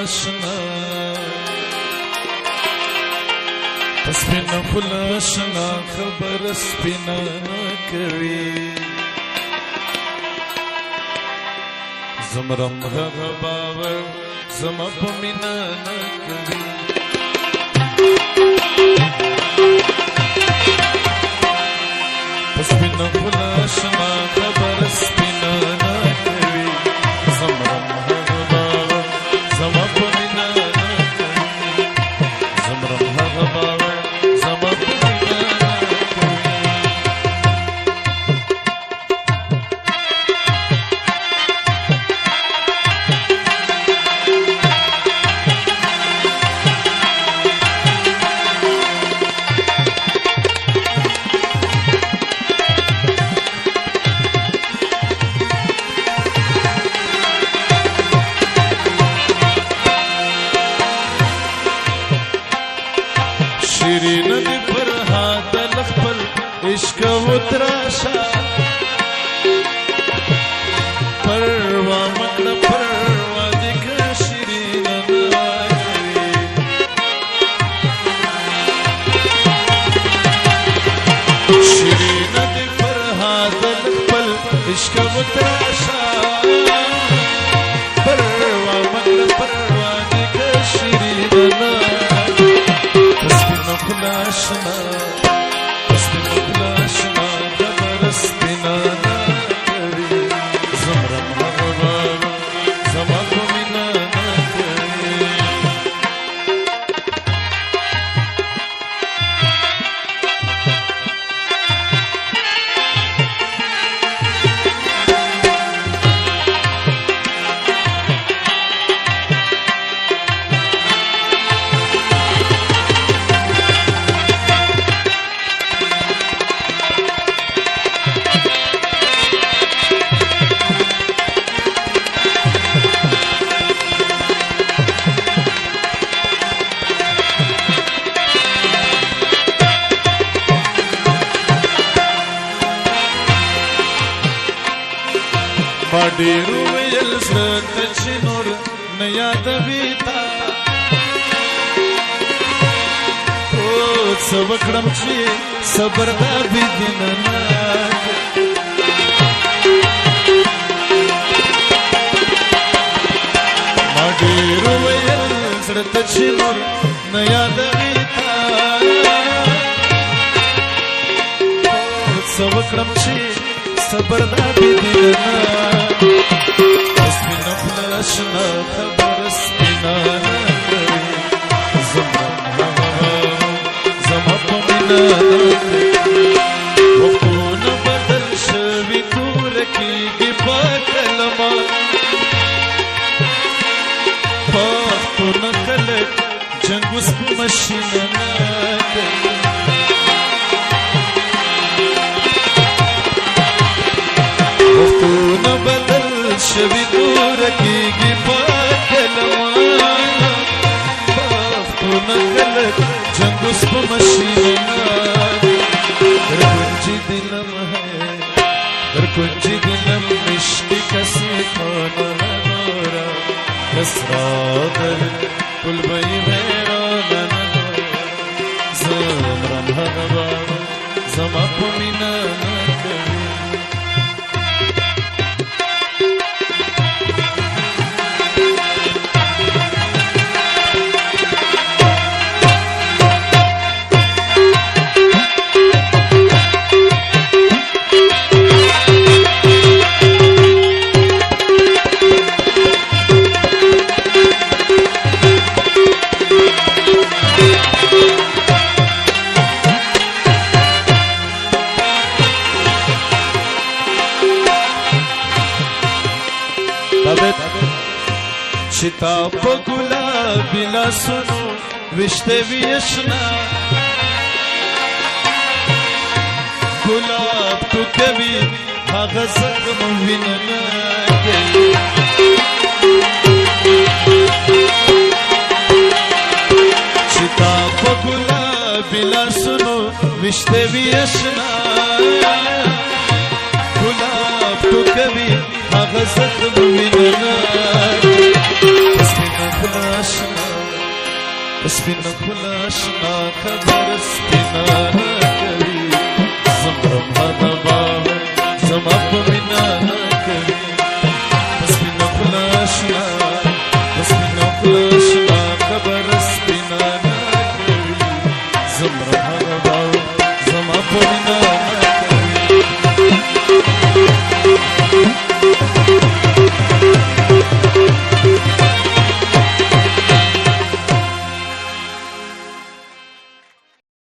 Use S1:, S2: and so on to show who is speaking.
S1: خلاشنا سپینا خلاشنا خبر سپینا کوي زمرم هغه باور زما په مینا نه کوي سپینا خلاشنا خبر سپینا نه کوي زمرم هغه باور زما په مینا نه کوي زمرم هغه باور زما په مینا نه کوي شیرین دی فرهاد لخپل عشق و تراشا پروا مکڑا پروا دیکھ شیرین نائی شیرین دی فرهاد لخپل عشق و تراشا پروا مکڑا پروا دیکھ شیرین نائی خلاشنا سپینا خلاشنا خبر سپینا نه کوي زمرم هغه باور زما په مینا نه کوي ډېرو ویل زړه ته چې نور نه یادوي تا څه وکړم چې صبر دا بېدینه نه ما ډېرو ویل زړه ته چې نور نه یادوي تا څه وکړم چې صبر دا بېدینه نه سپینا خلاشنا خبر سپینا نه کوي زمرم هغه زما په مینا نه کوي وختونه بدل شوي کور کېږي په کلمه وختونه خلک جنګ اوس په مشینه نه کوي وختونه بدل شوي دور کېږي په کلمه وختونه خلک جنګ اوس په مشینه در کنجي دلم ہے در کنجي دلم مشتی کسی خانه ندارا کس را در کل بی میرانه ندارا زمرم هغه باور زما په مینا نه کوي شتا په ګلابي لاسونو وشته وي اشنا ګلاب تو کوي هغه زخم وینه نه کوي شتا په ګلابي لاسونو وشته وي اشنا ګلاب تو کوي هغه زخم وینه نه سپین خلاشنا خبر سپینا نکوي زمرم هغه باور زما په مینا